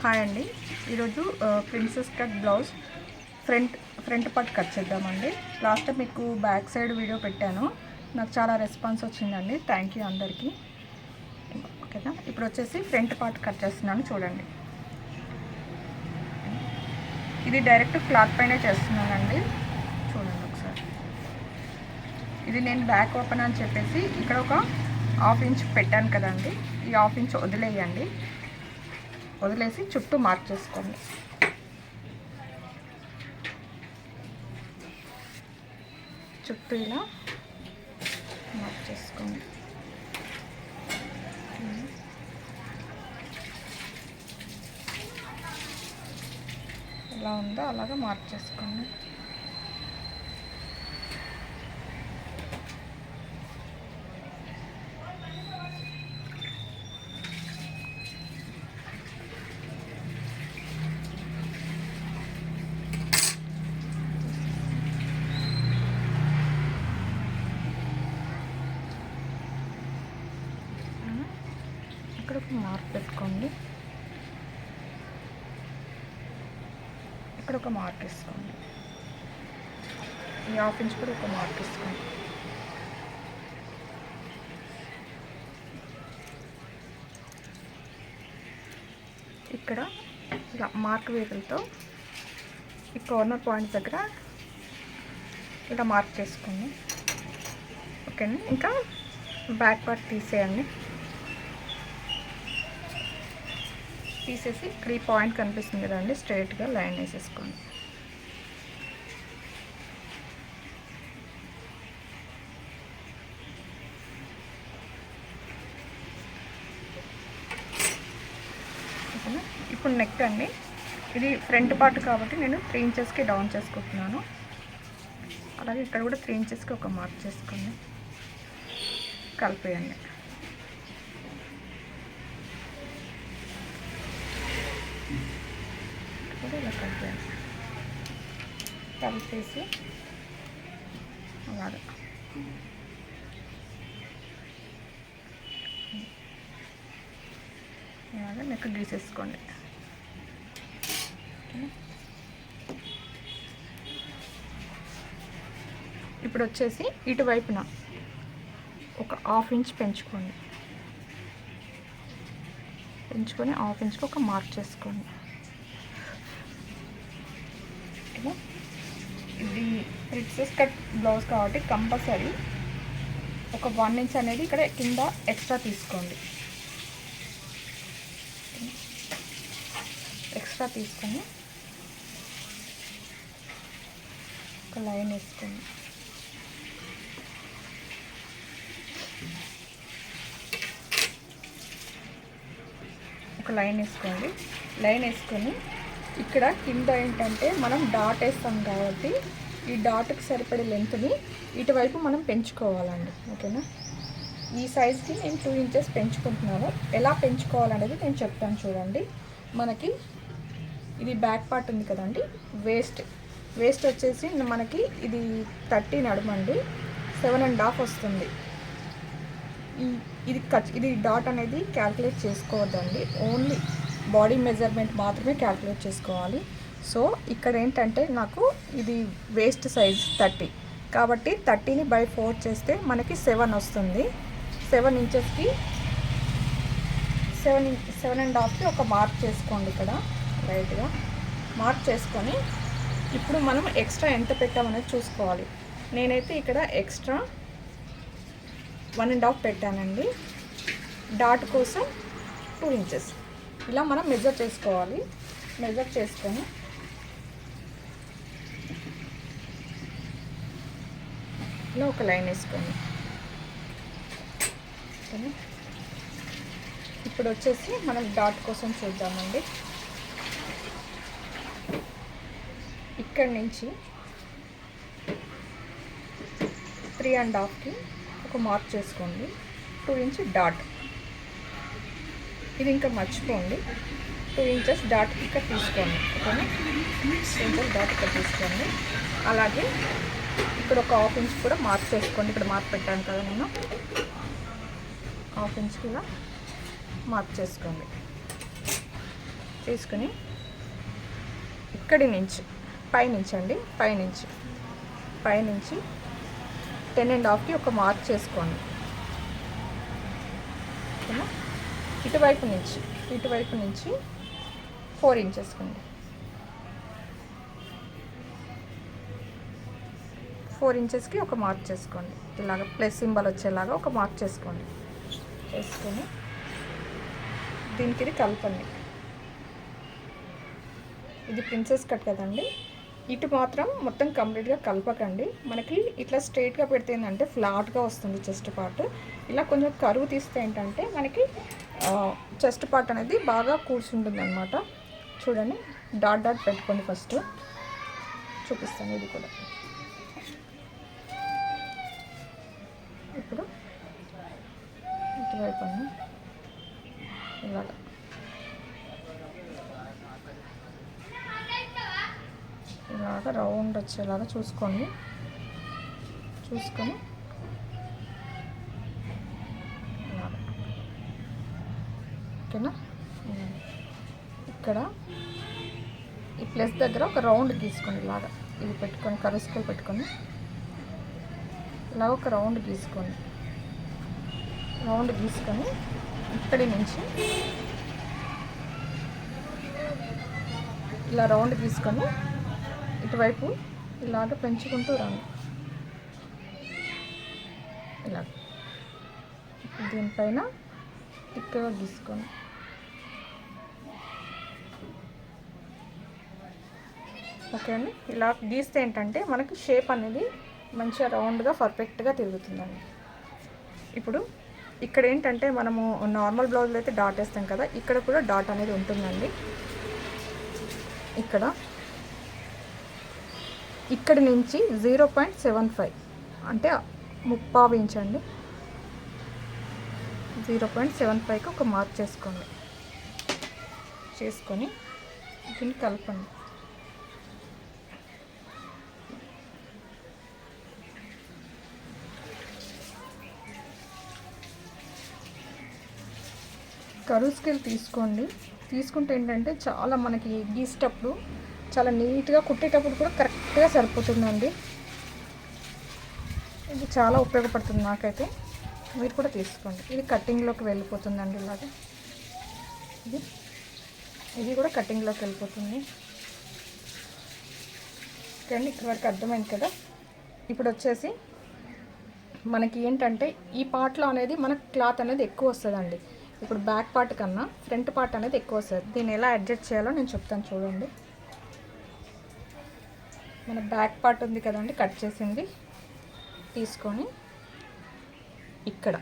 Hi అండి. ఈరోజు princess cut blouse front part cut చేద్దామండి. లాస్ట్ టైం మీకు బ్యాక్ సైడ్ వీడియో పెట్టాను, నాకు చాలా రెస్పాన్స్ వచ్చిందండి. థ్యాంక్ యూ అందరికీ. ఓకేనా, ఇప్పుడు వచ్చేసి ఫ్రంట్ పార్ట్ కట్ చేస్తున్నాను చూడండి. ఇది డైరెక్ట్ క్లాత్ పైనే చేస్తున్నానండి, చూడండి ఒకసారి. ఇది నేను బ్యాక్ ఓపెన్ అని చెప్పేసి ఇక్కడ ఒక హాఫ్ ఇంచ్ పెట్టాను కదండి, ఈ హాఫ్ ఇంచ్ వదిలేసి చుట్టూ మార్క్ చేసుకోండి. చుట్టూ ఇలా మార్క్ చేసుకోండి. ఎలా ఉందో అలాగా మార్క్ చేసుకోండి. ఇక్కడ ఒక మార్క్ పెట్టుకోండి, ఇక్కడ ఒక మార్క్ వేసుకోండి, ఈ హాఫ్ ఇంచ్ కూడా ఒక మార్క్ వేసుకోండి. ఇక్కడ ఇలా మార్క్ వేపులతో ఈ కార్నర్ పాయింట్ దగ్గర ఇలా మార్క్ చేసుకోండి. ఓకేనా, ఇంకా బ్యాక్ పార్ట్ తీసేయండి. తీసేసి ఇక్కడ ఈ పాయింట్ కనిపిస్తుంది కదండి, స్ట్రైట్గా లైన్ వేసేసుకోండి. ఓకేనా, ఇప్పుడు నెక్ అండి. ఇది ఫ్రంట్ పార్ట్ కాబట్టి నేను 3 ఇంచెస్కి డౌన్ చేసుకుంటున్నాను. అలాగే ఇక్కడ కూడా 3 ఇంచెస్కి ఒక మార్క్ చేసుకోండి, కలిపేయండి. ఇలా కలిపేసి అలాగా ఇలాగా నెక్ గీసేసుకోండి. ఇప్పుడు వచ్చేసి ఇటువైపున ఒక హాఫ్ ఇంచ్ పెంచుకొని హాఫ్ ఇంచ్కి ఒక మార్క్ చేసుకోండి. ఇది ప్రిన్సెస్ కట్ బ్లౌజ్ కాబట్టి కంపల్సరీ ఒక 1 ఇంచ్ అనేది ఇక్కడ కింద ఎక్స్ట్రా తీసుకోండి. ఎక్స్ట్రా తీసుకొని ఒక లైన్ వేసుకోండి. ఒక లైన్ వేసుకోండి. లైన్ వేసుకొని ఇక్కడ కింద ఏంటంటే మనం డాట్ వేస్తాం కాబట్టి ఈ డాట్కి సరిపడే లెంత్ని ఇటువైపు మనం పెంచుకోవాలండి. ఓకేనా, ఈ సైజ్కి నేను 2 ఇంచెస్ పెంచుకుంటున్నాను. ఎలా పెంచుకోవాలనేది నేను చెప్తాను చూడండి. మనకి ఇది బ్యాక్ పార్ట్ ఉంది కదండి, వేస్ట్ వచ్చేసి మనకి ఇది 30 నడుమండి, 7.5 వస్తుంది. ఇది డాట్ అనేది క్యాల్కులేట్ చేసుకోవద్దండి, ఓన్లీ బాడీ మెజర్మెంట్ మాత్రమే క్యాల్కులేట్ చేసుకోవాలి. సో ఇక్కడ ఏంటంటే నాకు ఇది వేస్ట్ సైజ్ 30 కాబట్టి 30ని బై 4 చేస్తే మనకి 7 వస్తుంది. 7 ఇంచెస్కి 7.5కి ఒక మార్క్ చేసుకోండి. ఇక్కడ రైట్గా మార్క్ చేసుకొని ఇప్పుడు మనం ఎక్స్ట్రా ఎంత పెట్టామనేది చూసుకోవాలి. నేనైతే ఇక్కడ ఎక్స్ట్రా 1.5 పెట్టానండి. డాట్ కోసం 2 ఇంచెస్ ఇలా మనం మెజర్ చేసుకోవాలి. మెజర్ చేసుకొని ఇలా ఒక లైన్ వేసుకోండి. ఇప్పుడు వచ్చేసి మనం డాట్ కోసం చూద్దామండి. ఇక్కడి నుంచి 3.5కి ఒక మార్క్ చేసుకోండి. 2 ఇంచ్ డాట్, ఇది ఇంకా మర్చిపోండి. 2 ఇంచెస్ డాట్ ఇక్కడ తీసుకోండి. ఓకేనా, 2 ఇంచెస్ డాట్ ఇక్కడ తీసుకోండి. అలాగే ఇక్కడ ఒక హాఫ్ ఇంచ్ కూడా మార్క్ చేసుకోండి. ఇక్కడ మార్క్ పెట్టాను కదా నేను, హాఫ్ ఇంచ్కి ఇలా మార్క్ చేసుకోండి. తీసుకుని ఇక్కడి నుంచి పైనుంచి అండి పైనుంచి 10.5కి ఒక మార్క్ చేసుకోండి. ఓకేనా? ఇటువైపు నుంచి 4 ఇంచెస్ కండి. 4 ఇంచెస్కి ఒక మార్క్ చేసుకోండి. ఇలాగ ప్లస్ సింబల్ వచ్చేలాగా ఒక మార్క్ చేసుకొని దీనికి ఇది కలపండి. ఇది ప్రిన్సెస్ కట్ కదండి, ఇటు మాత్రం మొత్తం కంప్లీట్గా కలపకండి. మనకి ఇట్లా స్ట్రైట్గా పెడితే ఏంటంటే ఫ్లాట్గా వస్తుంది చెస్ట్ పార్ట్. ఇలా కొంచెం కరువు తీస్తే ఏంటంటే మనకి చెస్ట్ పార్ట్ అనేది బాగా కూర్చుంటుంది అనమాట. చూడండి, డాట్ పెట్టుకోండి. ఫస్ట్ చూపిస్తాను ఇది కూడా. ఇప్పుడు ఇటువైపు ఇలాగా రౌండ్ వచ్చేలాగా చూసుకొని ఓకేనా? ఇక్కడ ఈ ప్లస్ దగ్గర ఒక రౌండ్ గీసుకోండి. ఇలాగా ఇది పెట్టుకొని కర్వ్ స్కేల్ పెట్టుకొని ఇలా ఒక రౌండ్ గీసుకొని ఇక్కడి నుంచి ఇలా రౌండ్ గీసుకొని ఇటువైపు ఇలాగ పెంచుకుంటూ రాను. ఇలా దీనిపైన తిక్కగా గీసుకొని ఓకే అండి. ఇలా గీస్తే ఏంటంటే మనకి షేప్ అనేది మంచిగా రౌండ్గా పర్ఫెక్ట్గా తిరుగుతుందండి. ఇప్పుడు ఇక్కడ ఏంటంటే మనము నార్మల్ బ్లౌజ్లో అయితే డాట్ వేస్తాం కదా, ఇక్కడ కూడా డాట్ అనేది ఉంటుందండి. ఇక్కడి నుంచి 0.75 అంటే 0.5 ఇంచ్ అండి. 0.75కి ఒక మార్క్ చేసుకొని దీన్ని కలపండి. కర్వ్ స్కేల్ తీసుకుంటే ఏంటంటే చాలా మనకి గీసేటప్పుడు చాలా నీట్గా కుట్టేటప్పుడు కూడా కరెక్ట్గా సరిపోతుందండి. ఇది చాలా ఉపయోగపడుతుంది నాకైతే. మీరు కూడా తీసుకోండి. ఇది కటింగ్లోకి వెళ్ళిపోతుందండి. ఇలాగా ఇది కూడా కటింగ్లోకి వెళ్ళిపోతుంది. ఓకే, ఇక్కడ వరకు అర్థమైంది కదా. ఇప్పుడు వచ్చేసి మనకి ఏంటంటే ఈ పార్ట్లో అనేది మనకు క్లాత్ అనేది ఎక్కువ వస్తుందండి. ఇప్పుడు బ్యాక్ పార్ట్ కన్నా ఫ్రంట్ పార్ట్ అనేది ఎక్కువ వస్తుంది. దీన్ని ఎలా అడ్జస్ట్ చేయాలో నేను చెప్తాను చూడండి. మన బ్యాక్ పార్ట్ ఉంది కదండి, కట్ చేసింది తీసుకొని ఇక్కడి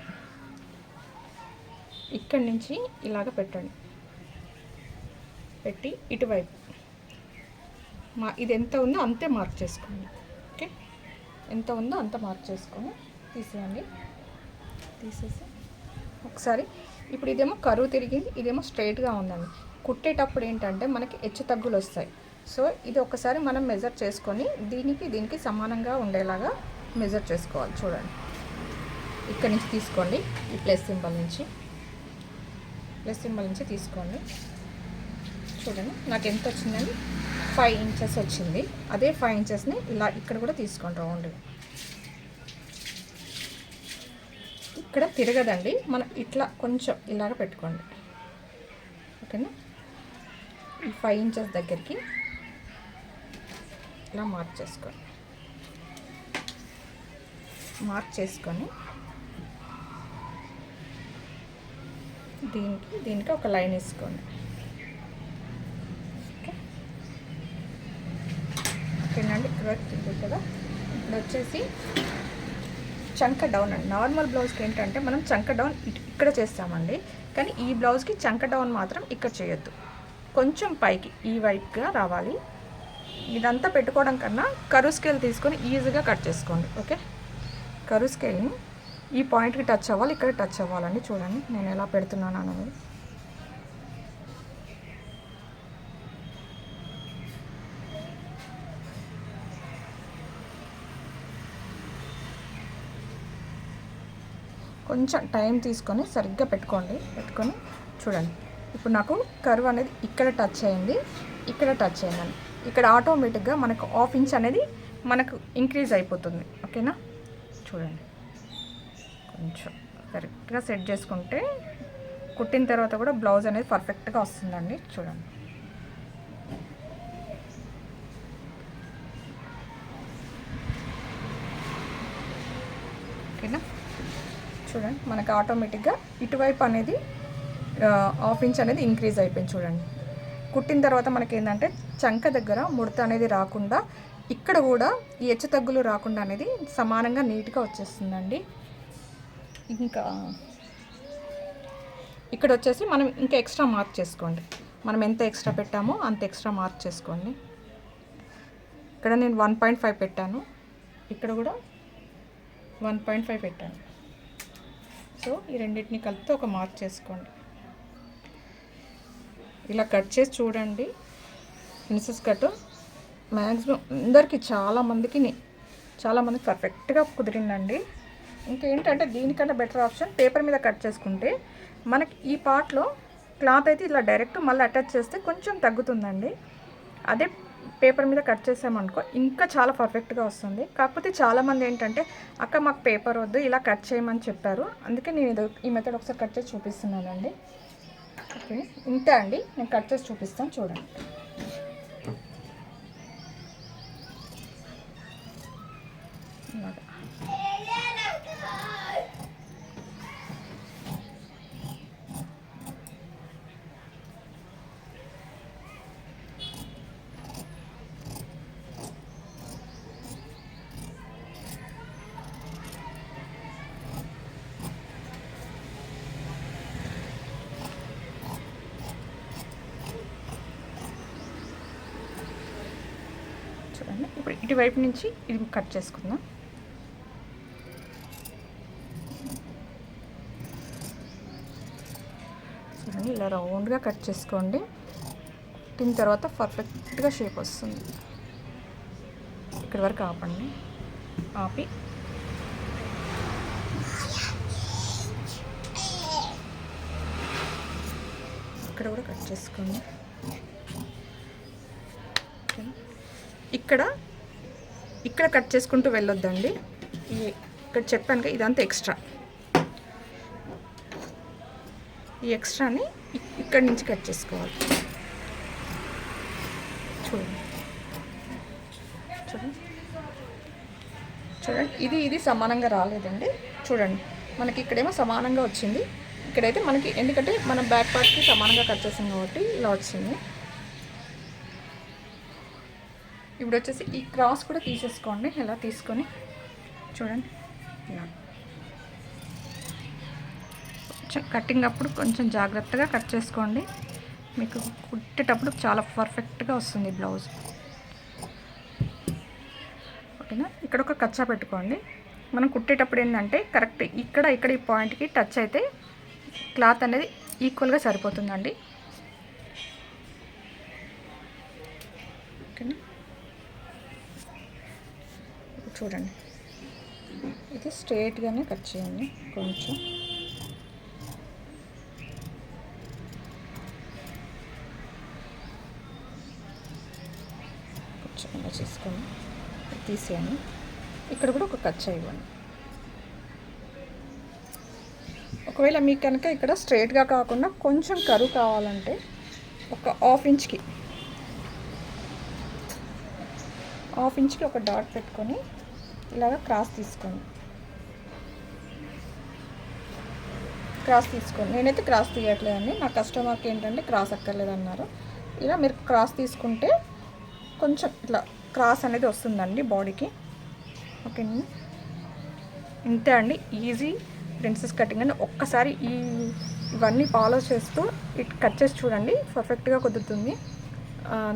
నుంచి ఇలాగ పెట్టండి. పెట్టి ఇటువైపు ఇది ఎంత ఉందో అంతే మార్క్ చేసుకోండి. ఓకే, ఎంత ఉందో అంత మార్క్ చేసుకొని తీసేయండి. తీసేసి ఒకసారి ఇప్పుడు ఇదేమో కరువు తిరిగింది, ఇదేమో స్ట్రైట్గా ఉందండి. కుట్టేటప్పుడు ఏంటంటే మనకి హెచ్చు తగ్గులు వస్తాయి. సో ఇది ఒకసారి మనం మెజర్ చేసుకొని దీనికి సమానంగా ఉండేలాగా మెజర్ చేసుకోవాలి. చూడండి, ఇక్కడి నుంచి తీసుకోండి. ఈ ప్లస్ సింబల్ నుంచి తీసుకోండి. చూడండి, నాకు ఎంత వచ్చిందని 5 ఇంచెస్ వచ్చింది. అదే 5 ఇంచెస్ని ఇలా ఇక్కడ కూడా తీసుకోండి రౌండ్గా. ఇక్కడ తిరగదండి, మనం ఇట్లా కొంచెం ఇలాగ పెట్టుకోండి. ఓకేనా? ఈ 5 ఇంచెస్ దగ్గరికి ఇలా మార్క్ చేసుకొని దీనికి ఒక లైన్ వేసుకోండి. ఓకేనండి, ఇక్కడ తిరిగి కదా. ఇప్పుడు వచ్చేసి చంక డౌన్ అండి. నార్మల్ బ్లౌజ్కి ఏంటంటే మనం చంక డౌన్ ఇక్కడ చేస్తామండి, కానీ ఈ బ్లౌజ్కి చంక డౌన్ మాత్రం ఇక్కడ చేయొద్దు. కొంచెం పైకి ఈ వైపుగా రావాలి. ఇదంతా పెట్టుకోవడం కన్నా కర్వ్ స్కేల్ తీసుకొని ఈజీగా కట్ చేసుకోండి. ఓకే, కర్వ్ స్కేల్ని ఈ పాయింట్కి టచ్ అవ్వాలి, ఇక్కడ టచ్ అవ్వాలండి. చూడండి నేను ఎలా పెడుతున్నాను అనేది. కొంచెం టైం తీసుకొని సరిగ్గా పెట్టుకొని చూడండి. ఇప్పుడు నాకు కర్వ్ అనేది ఇక్కడ టచ్ అయింది, ఇక్కడ టచ్ అయిందండి. ఇక్కడ ఆటోమేటిక్గా మనకు ½ ఇంచ్ అనేది మనకు ఇంక్రీజ్ అయిపోతుంది. ఓకేనా, చూడండి కొంచెం కరెక్ట్గా సెట్ చేసుకుంటే కుట్టిన తర్వాత కూడా బ్లౌజ్ అనేది పర్ఫెక్ట్గా వస్తుందండి. చూడండి, ఓకేనా. చూడండి మనకు ఆటోమేటిక్గా ఇటువైపు అనేది ½ ఇంచ్ అనేది ఇంక్రీజ్ అయిపోయింది. చూడండి, కుట్టిన తర్వాత మనకి ఏంటంటే చంక దగ్గర ముడత అనేది రాకుండా, ఇక్కడ కూడా ఈ హెచ్చు తగ్గులు రాకుండా అనేది సమానంగా నీట్గా వచ్చేస్తుందండి. ఇంకా ఇక్కడ వచ్చేసి మనం ఇంకా ఎక్స్ట్రా మార్క్ చేసుకోండి. మనం ఎంత ఎక్స్ట్రా పెట్టామో అంత ఎక్స్ట్రా మార్క్ చేసుకోండి. ఇక్కడ నేను 1.5 పెట్టాను, ఇక్కడ కూడా 1.5 పెట్టాను. సో ఈ రెండింటిని కలిపితే ఒక మార్క్ చేసుకోండి. ఇలా కట్ చేసి చూడండి. ప్రిన్సెస్ కట్ మ్యాక్సిమం అందరికీ చాలామందికి పర్ఫెక్ట్గా కుదిరిందండి. ఇంకేంటంటే దీనికన్నా బెటర్ ఆప్షన్ పేపర్ మీద కట్ చేసుకుంటే మనకి ఈ పార్ట్లో క్లాత్ అయితే ఇలా డైరెక్ట్ మళ్ళీ అటాచ్ చేస్తే కొంచెం తగ్గుతుందండి. అదే పేపర్ మీద కట్ చేసామనుకో ఇంకా చాలా పర్ఫెక్ట్గా వస్తుంది. కాకపోతే చాలామంది ఏంటంటే అక్క మాకు పేపర్ వద్దు, ఇలా కట్ చేయమని చెప్పారు. అందుకే నేను ఈ మెథడ్ ఒకసారి కట్ చేసి చూపిస్తున్నానండి. ఓకే, ఇంతే అండి, నేను కట్ చేసి చూపిస్తాను చూడండి. ఇప్పుడు ఇటువైపు నుంచి ఇది కట్ చేసుకుందాం. చూడండి, ఇలా రౌండ్గా కట్ చేసుకోండి. తిన్న తర్వాత పర్ఫెక్ట్గా షేప్ వస్తుంది. ఇక్కడి వరకు ఆపండి, ఆపి ఇక్కడ కూడా కట్ చేసుకోండి. ఇక్కడ కట్ చేసుకుంటూ వెళ్ళొద్దండి. ఇక్కడ చెప్పాను కదా, ఇదంతా ఎక్స్ట్రా. ఈ ఎక్స్ట్రాని ఇక్కడి నుంచి కట్ చేసుకోవాలి. చూడండి చూడండి చూడండి, ఇది సమానంగా రాలేదండి. చూడండి, మనకి ఇక్కడేమో సమానంగా వచ్చింది, ఇక్కడైతే మనకి ఎందుకంటే మనం బ్యాక్ పార్ట్కి సమానంగా కట్ చేసాం కాబట్టి ఇలా వచ్చింది. ఇప్పుడు వచ్చేసి ఈ క్రాస్ కూడా తీసేసుకోండి. ఇలా తీసుకొని చూడండి, ఇలా కొంచెం కటింగ్ అప్పుడు కొంచెం జాగ్రత్తగా కట్ చేసుకోండి. మీకు కుట్టేటప్పుడు చాలా పర్ఫెక్ట్గా వస్తుంది బ్లౌజ్. ఓకేనా, ఇక్కడ ఒక కచ్చా పెట్టుకోండి. మనం కుట్టేటప్పుడు ఏంటంటే కరెక్ట్ ఇక్కడ ఈ పాయింట్కి టచ్ అయితే క్లాత్ అనేది ఈక్వల్గా సరిపోతుందండి. ఓకేనా, చూడండి, ఇది స్ట్రైట్గానే కట్ చేయండి. కొంచెం ఇలా చేసుకొని తీసేయండి. ఇక్కడ కూడా ఒక కట్ ఇవ్వండి. ఒకవేళ మీకు కనుక ఇక్కడ స్ట్రైట్గా కాకుండా కొంచెం కరువు కావాలంటే ఒక ½ ఇంచ్కి ఒక డాట్ పెట్టుకొని ఇలాగ క్రాస్ తీసుకోండి. నేనైతే క్రాస్ తీయట్లేదండి. నా కస్టమర్కి ఏంటంటే క్రాస్ అక్కర్లేదు అన్నారు. ఇలా మీరు క్రాస్ తీసుకుంటే కొంచెం ఇట్లా క్రాస్ అనేది వస్తుందండి బాడీకి. ఓకేనండి, ఇంతే అండి, ఈజీ ప్రిన్సెస్ కటింగ్ అని. ఒక్కసారి ఇవన్నీ ఫాలో చేస్తూ కట్ చేసి చూడండి, పర్ఫెక్ట్గా కుదురుతుంది.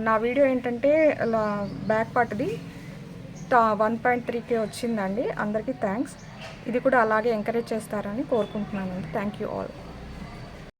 నా వీడియో ఏంటంటే అలా బ్యాక్ పార్ట్ది 1.3K వచ్చిందండి. అందరికీ థ్యాంక్స్. ఇది కూడా అలాగే ఎంకరేజ్ చేస్తారని కోరుకుంటున్నానండి. Thank you all.